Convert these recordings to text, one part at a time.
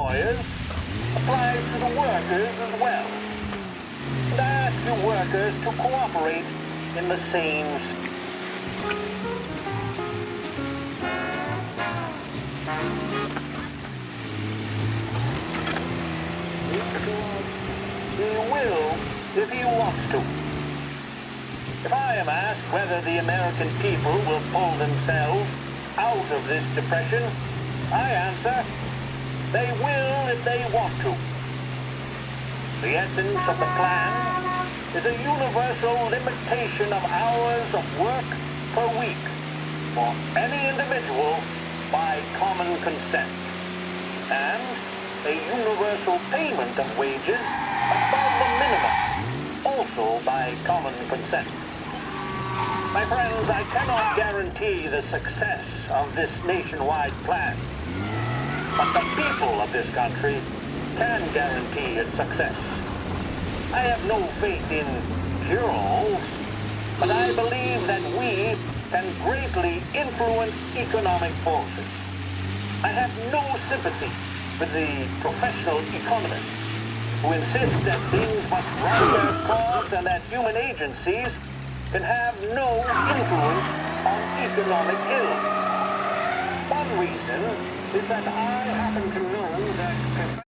employers applies to the workers as well. And I ask you workers to cooperate in the same. He will if he wants to. If I am asked whether the American people will pull themselves out of this depression, I answer, they will if they want to. The essence of the plan is a universal limitation of hours of work per week for any individual by common consent, and a universal payment of wages above the minimum, also by common consent. My friends, I cannot guarantee the success of this nationwide plan, but the people of this country can guarantee its success. I have no faith in cure-alls, but I believe that we can greatly influence economic forces. I have no sympathy with the professional economists who insist that things must run their course and that human agencies can have no influence on economic ills. One reason is that I happen to know that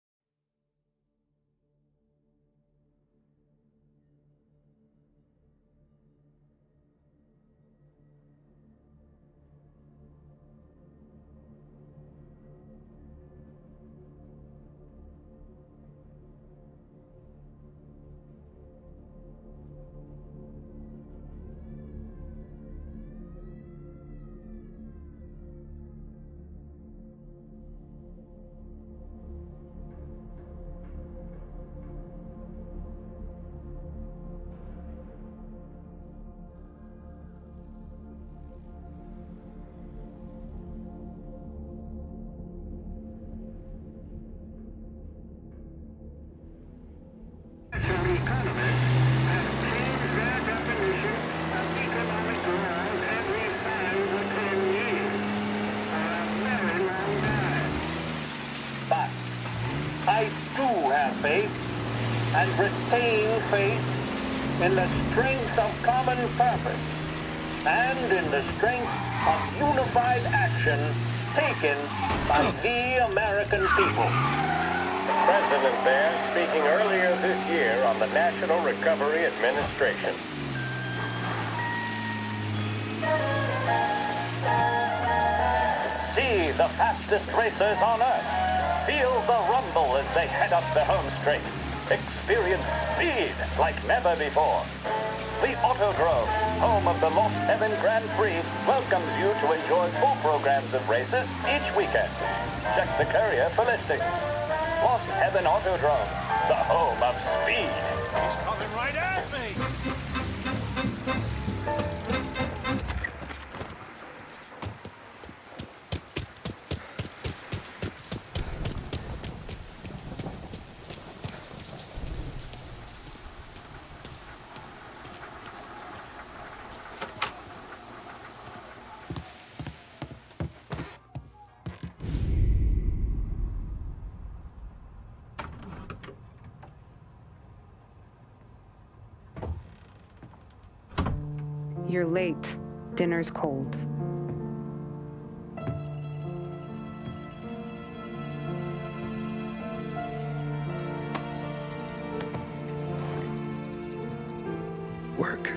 and retain faith in the strength of common purpose and in the strength of unified action taken by the American people. President Bear speaking earlier this year on the National Recovery Administration. See the fastest racers on Earth. Feel the rumble as they head up the home straight. Experience speed like never before. The Autodrome, home of the Lost Heaven Grand Prix, welcomes you to enjoy full programs of races each weekend. Check the courier for listings. Lost Heaven Autodrome, the home of speed. He's coming right at me! You're late. Dinner's cold. Work.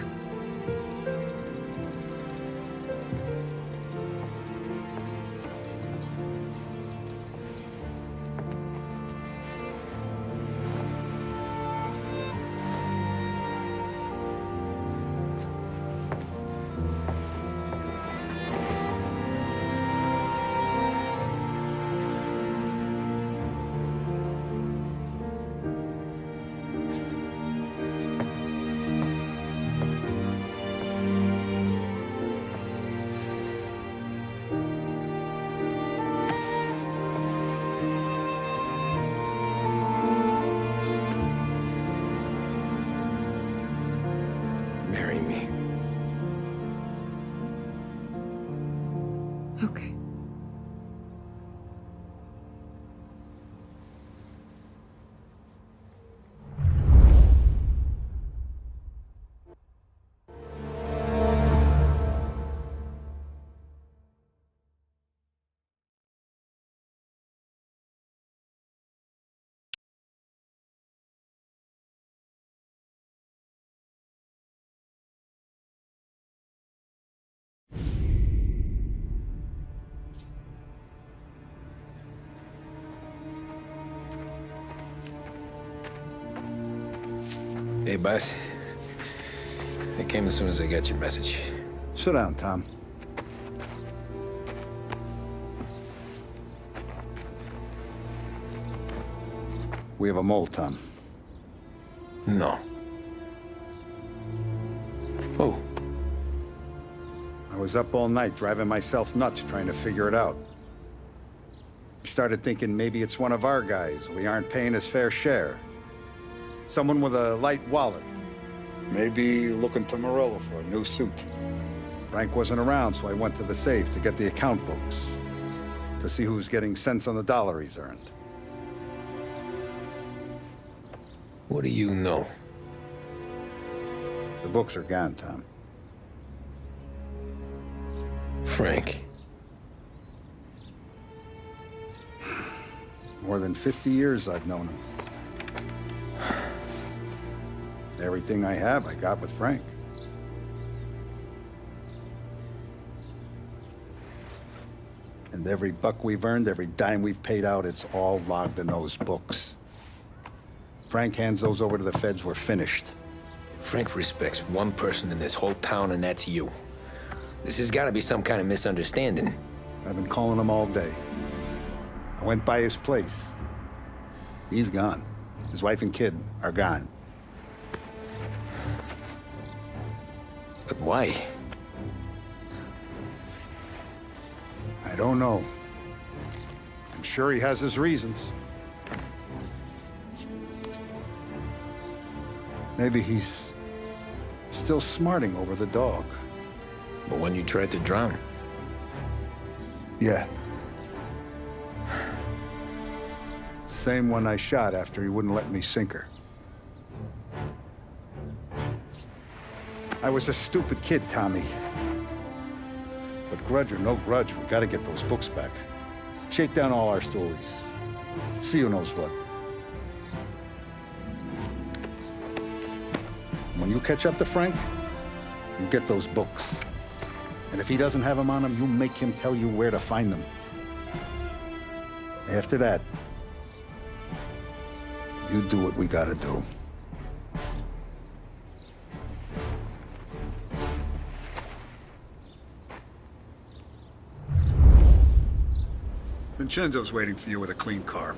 Marry me. Okay. Hey, boss. I came as soon as I got your message. Sit down, Tom. We have a mole, Tom. No. Oh. I was up all night driving myself nuts trying to figure it out. I started thinking maybe it's one of our guys. We aren't paying his fair share. Someone with a light wallet. Maybe looking to Morello for a new suit. Frank wasn't around, so I went to the safe to get the account books. To see who's getting cents on the dollar he's earned. What do you know? The books are gone, Tom. Frank. More than 50 years I've known him. Everything I have, I got with Frank. And every buck we've earned, every dime we've paid out, it's all logged in those books. Frank hands those over to the feds, we're finished. Frank respects one person in this whole town, and that's you. This has got to be some kind of misunderstanding. I've been calling him all day. I went by his place. He's gone. His wife and kid are gone. But why? I don't know. I'm sure he has his reasons. Maybe he's still smarting over the dog. The one you tried to drown? Yeah. Same one I shot after he wouldn't let me sink her. I was a stupid kid, Tommy. But grudge or no grudge, we gotta get those books back. Shake down all our stories. See who knows what. When you catch up to Frank, you get those books. And if he doesn't have them on him, you make him tell you where to find them. After that, you do what we gotta do. Vincenzo's waiting for you with a clean car.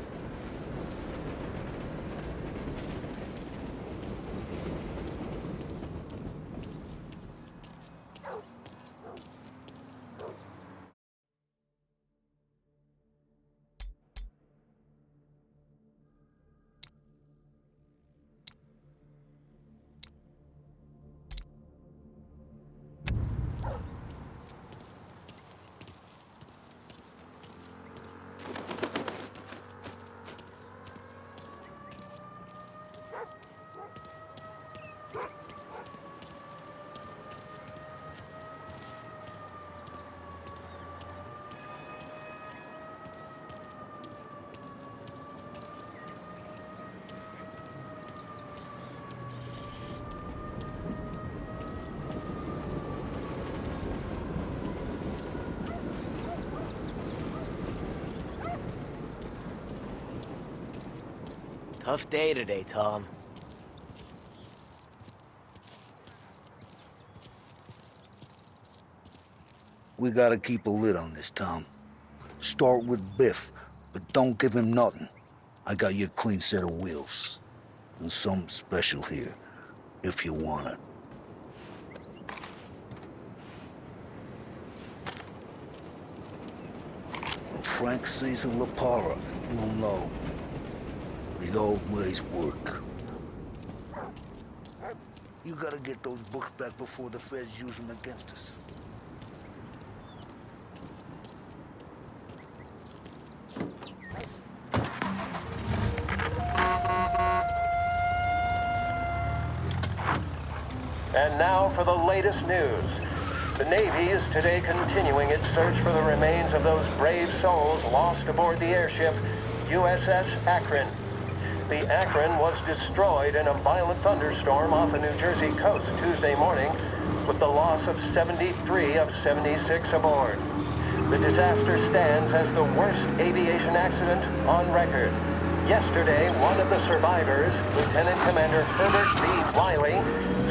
Tough day today, Tom. We gotta keep a lid on this, Tom. Start with Biff, but don't give him nothing. I got you a clean set of wheels. And something special here, if you want it. When Frank sees a La Parra, he'll know. The old ways work. You gotta get those books back before the feds use them against us. And now for the latest news. The Navy is today continuing its search for the remains of those brave souls lost aboard the airship USS Akron. The Akron was destroyed in a violent thunderstorm off the New Jersey coast Tuesday morning, with the loss of 73 of 76 aboard. The disaster stands as the worst aviation accident on record. Yesterday, one of the survivors, Lieutenant Commander Herbert B. Wiley,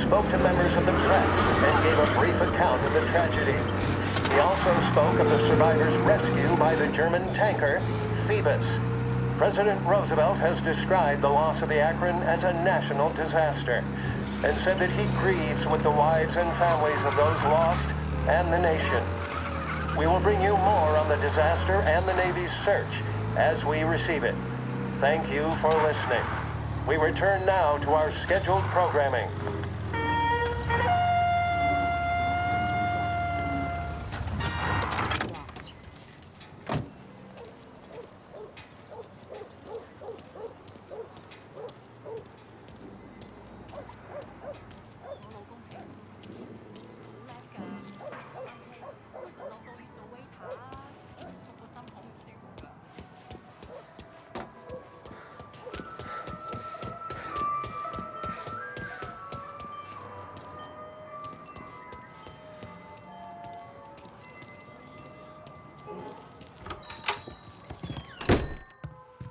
spoke to members of the press and gave a brief account of the tragedy. He also spoke of the survivors' rescue by the German tanker, Phoebus. President Roosevelt has described the loss of the Akron as a national disaster and said that he grieves with the wives and families of those lost and the nation. We will bring you more on the disaster and the Navy's search as we receive it. Thank you for listening. We return now to our scheduled programming.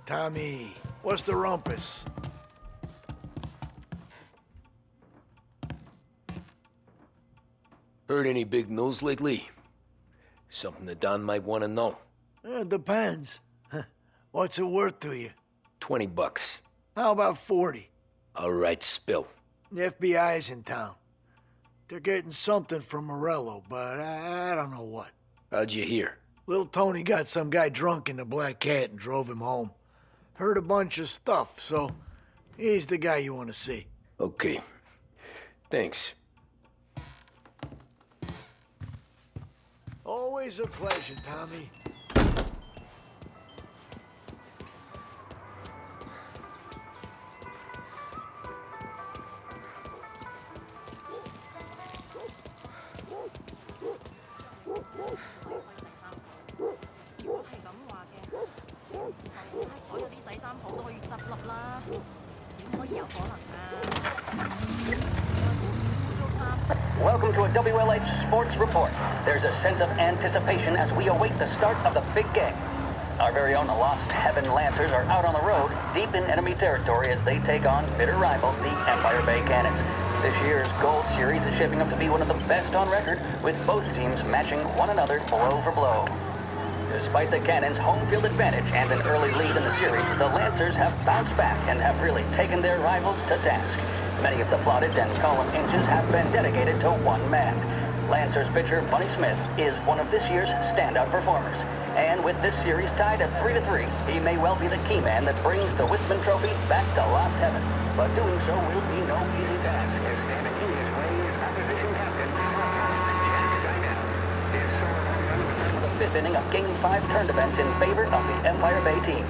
Tommy, what's the rumpus? Heard any big news lately? Something that Don might want to know. Depends. What's it worth to you? $20. How about 40? All right, spill. The FBI's in town. They're getting something from Morello, but I don't know what. How'd you hear? Little Tony got some guy drunk in the Black Cat and drove him home. Heard a bunch of stuff, so he's the guy you want to see. Okay. Thanks. Always a pleasure, Tommy. Welcome to a WLH Sports Report. There's a sense of anticipation as we await the start of the big game. Our very own Lost Heaven Lancers are out on the road, deep in enemy territory as they take on bitter rivals, the Empire Bay Cannons. This year's Gold Series is shaping up to be one of the best on record, with both teams matching one another blow for blow. Despite the Cannons' home field advantage and an early lead in the series, the Lancers have bounced back and have really taken their rivals to task. Many of the plaudits and column inches have been dedicated to one man. Lancers pitcher Bunny Smith is one of this year's standout performers. And with this series tied at 3-3, he may well be the key man that brings the Wistman Trophy back to Lost Heaven. But doing so will be no easy task, as standing in his way is opposition captain, the fifth inning of Game 5 turn events in favor of the Empire Bay team.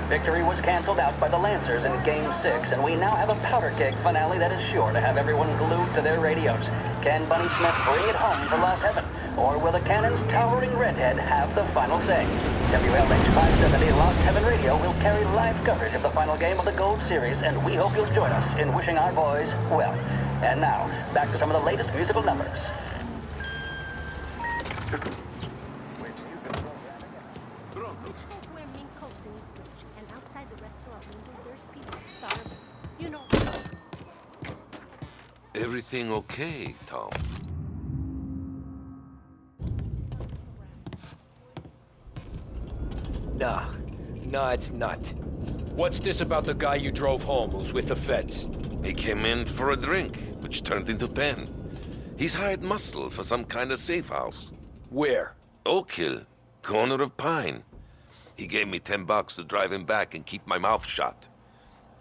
Victory was canceled out by the Lancers in Game 6, and we now have a powder keg finale that is sure to have everyone glued to their radios. Can Bunny Smith bring it home for Lost Heaven? Or will the Cannon's towering redhead have the final say? WLH 570 Lost Heaven Radio will carry live coverage of the final game of the Gold Series, and we hope you'll join us in wishing our boys well. And now, back to some of the latest musical numbers. Everything okay, Tom? Nah, it's not. What's this about the guy you drove home who's with the feds? He came in for a drink, which turned into 10. He's hired muscle for some kind of safe house. Where? Oak Hill, corner of Pine. He gave me $10 to drive him back and keep my mouth shut.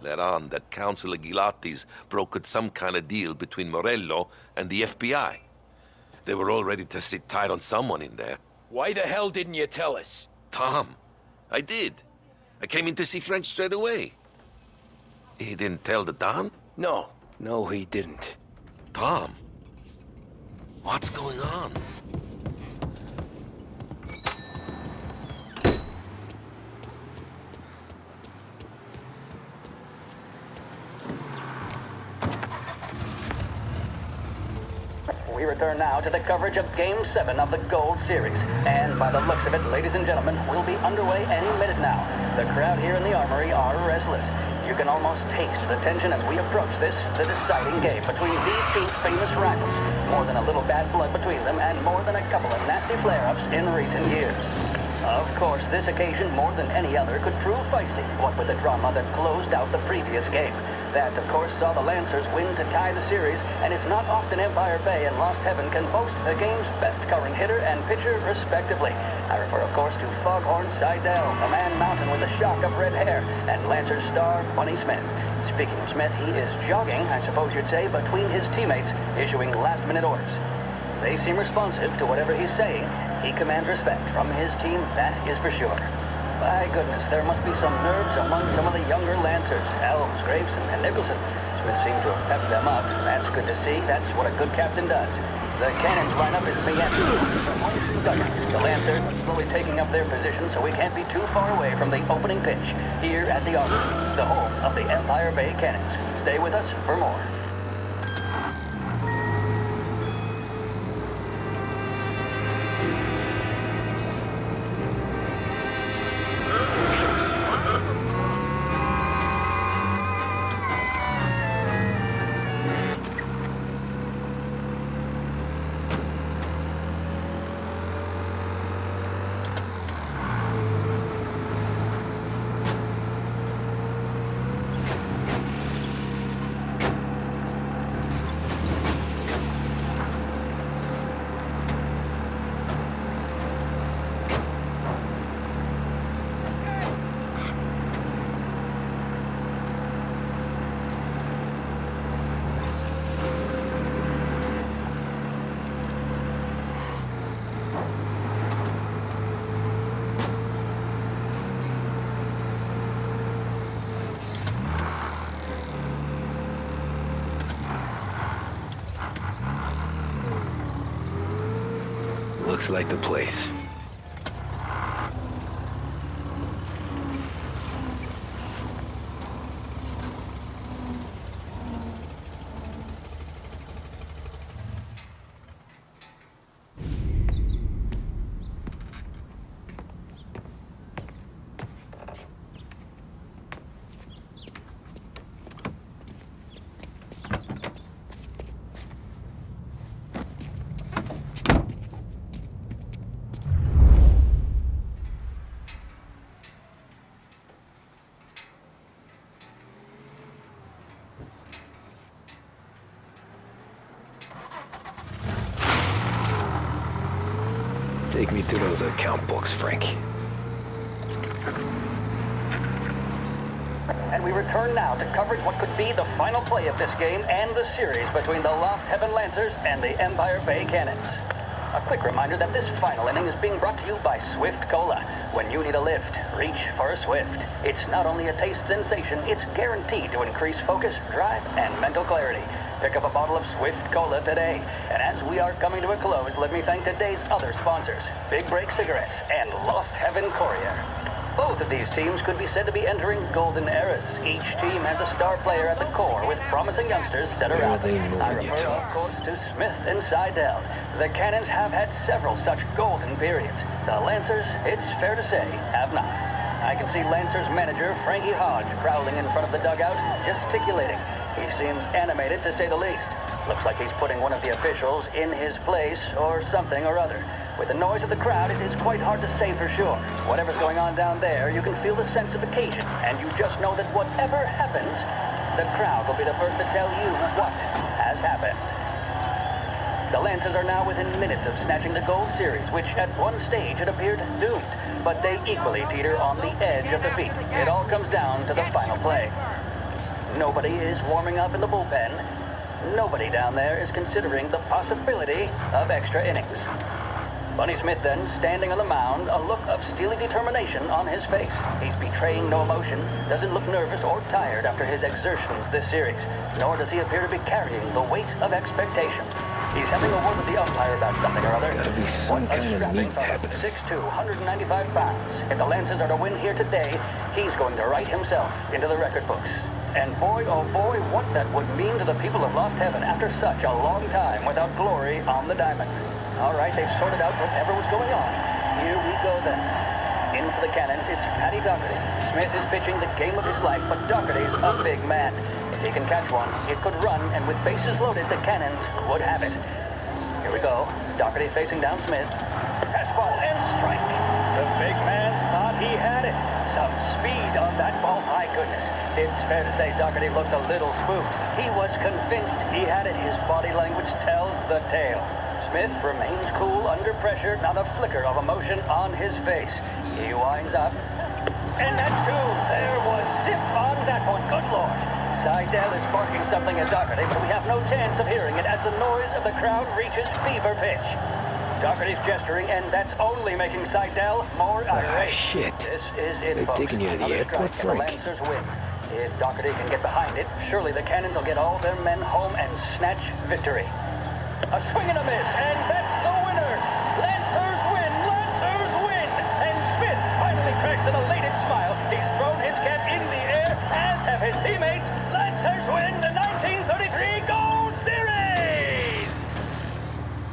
Let on that Councilor Gilatti's brokered some kind of deal between Morello and the FBI. They were all ready to sit tight on someone in there. Why the hell didn't you tell us? Tom, I did. I came in to see French straight away. He didn't tell the Don? No, he didn't. Tom, what's going on? We return now to the coverage of Game 7 of the Gold Series. And by the looks of it, ladies and gentlemen, we'll be underway any minute now. The crowd here in the Armory are restless. You can almost taste the tension as we approach this, the deciding game between these two famous rivals. More than a little bad blood between them, and more than a couple of nasty flare-ups in recent years. Of course, this occasion, more than any other, could prove feisty, what with the drama that closed out the previous game. That, of course, saw the Lancers win to tie the series, and it's not often Empire Bay and Lost Heaven can boast the game's best covering hitter and pitcher, respectively. I refer, of course, to Foghorn Seidel, a man mountain with a shock of red hair, and Lancers star Bunny Smith. Speaking of Smith, he is jogging, I suppose you'd say, between his teammates, issuing last-minute orders. They seem responsive to whatever he's saying. He commands respect from his team, that is for sure. By goodness, there must be some nerves among some of the younger Lancers, Elms, Graves, and Nicholson. Smith seemed to have pepped them up. That's good to see. That's what a good captain does. The cannons line up as the Lancers are slowly taking up their position, so we can't be too far away from the opening pitch here at the Armory, the home of the Empire Bay Cannons. Stay with us for more. Looks like the place. Take me to those account books, Frank. And we return now to coverage what could be the final play of this game and the series between the Lost Heaven Lancers and the Empire Bay Cannons. A quick reminder that this final inning is being brought to you by Swift Cola. When you need a lift, reach for a Swift. It's not only a taste sensation, it's guaranteed to increase focus, drive, and mental clarity. Pick up a bottle of Swift Cola today. And as we are coming to a close, let me thank today's other sponsors, Big Break Cigarettes and Lost Heaven Courier. Both of these teams could be said to be entering golden eras. Each team has a star player at the core with promising youngsters set around. I refer, of course, to Smith and Seidel. The Cannons have had several such golden periods. The Lancers, it's fair to say, have not. I can see Lancers manager Frankie Hodge prowling in front of the dugout, gesticulating. He seems animated, to say the least. Looks like he's putting one of the officials in his place, or something or other. With the noise of the crowd, it is quite hard to say for sure. Whatever's going on down there, you can feel the sense of occasion, and you just know that whatever happens, the crowd will be the first to tell you what has happened. The Lancers are now within minutes of snatching the Gold Series, which at one stage had appeared doomed, but they equally teeter on the edge of defeat. It all comes down to the final play. Nobody is warming up in the bullpen. Nobody down there is considering the possibility of extra innings. Bunny Smith then, standing on the mound, a look of steely determination on his face. He's betraying no emotion, doesn't look nervous or tired after his exertions this series, nor does he appear to be carrying the weight of expectation. He's having a word with the umpire about something or other. Gotta be some kind of meat happening. 6'2", 195 pounds. If the Lancers are to win here today, he's going to write himself into the record books. And boy, oh boy, what that would mean to the people of Lost Heaven after such a long time without glory on the diamond. All right, they've sorted out whatever was going on. Here we go then. In for the cannons, it's Paddy Doherty. Smith is pitching the game of his life, but Doherty's a big man. If he can catch one, it could run, and with bases loaded, the cannons could have it. Here we go. Doherty facing down Smith. Fastball and strike. The big man thought he had it. Some speed on that ball, my goodness. It's fair to say Doherty looks a little spooked. He was convinced he had it. His body language tells the tale. Smith remains cool under pressure, not a flicker of emotion on his face. He winds up. And that's two. There was zip on that one. Good Lord. Seidel is barking something at Doherty, but we have no chance of hearing it as the noise of the crowd reaches fever pitch. Doherty's gesturing, and that's only making Seidel more irate. Shit. This is it, They're folks. taking you to the Another airport, strike, and Frank. the Lancers win. If Doherty can get behind it, surely the Cannons will get all their men home and snatch victory. A swing and a miss, and that's the winners. Lancers win, Lancers win. And Smith finally cracks an elated smile. He's thrown his cap in the air, as have his teammates. Lancers win the 1933 Gold Series!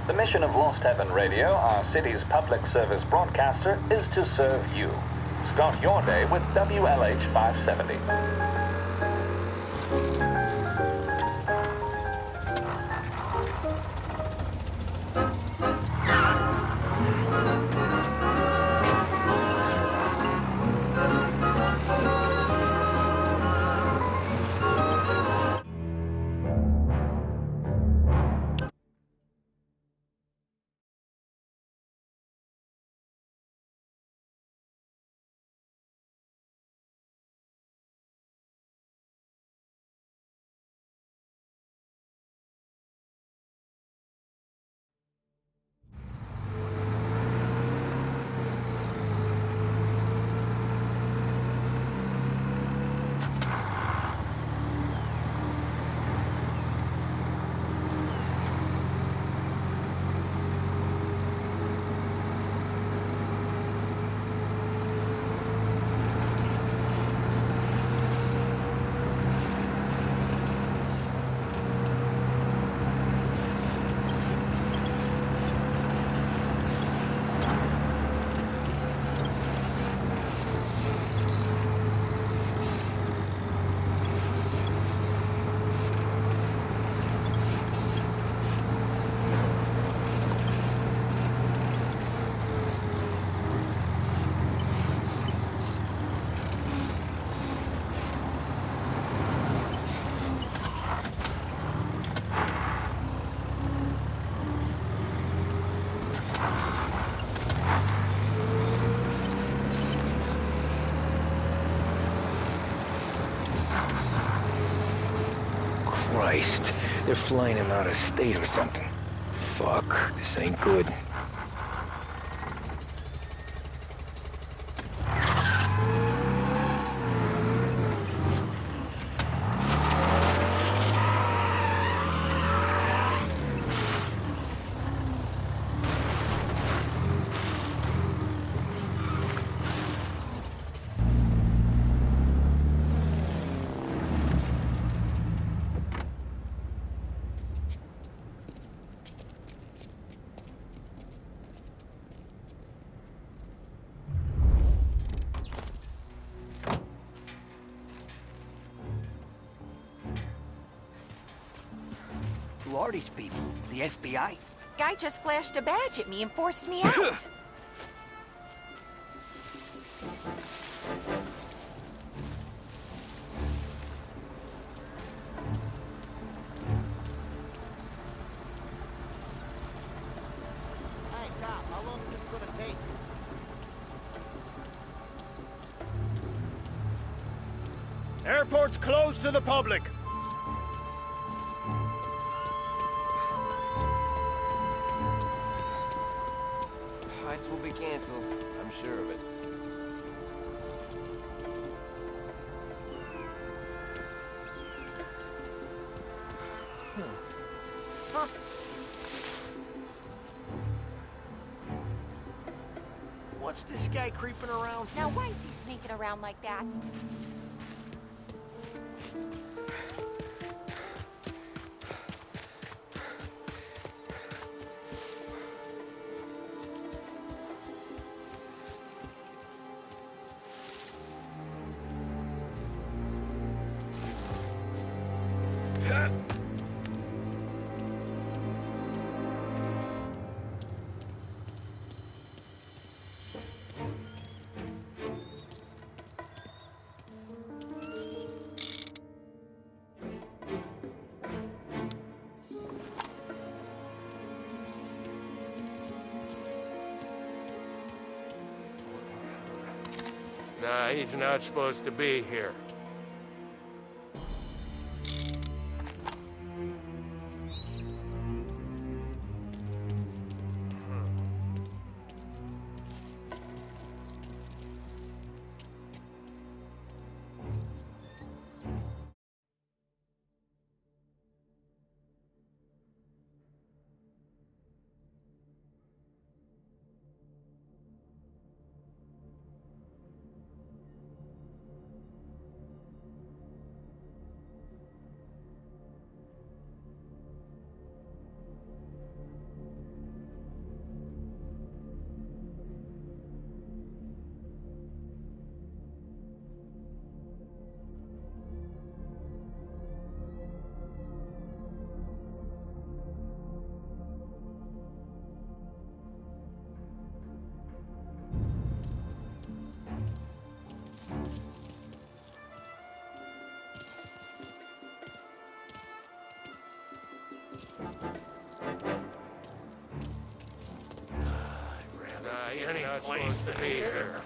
The mission of Lost Heaven Radio, our city's public service broadcaster, is to serve you. Start your day with WLH 570. Christ, they're flying him out of state or something. Fuck, this ain't good. Who are these people? The FBI? Guy just flashed a badge at me and forced me out. Hey, Cop, how long is this gonna take? Airport's closed to the public. Flights will be canceled. I'm sure of it. Huh. What's this guy creeping around for? Now, why is he sneaking around like that? Nah, he's not supposed to be here. He's not supposed to be here.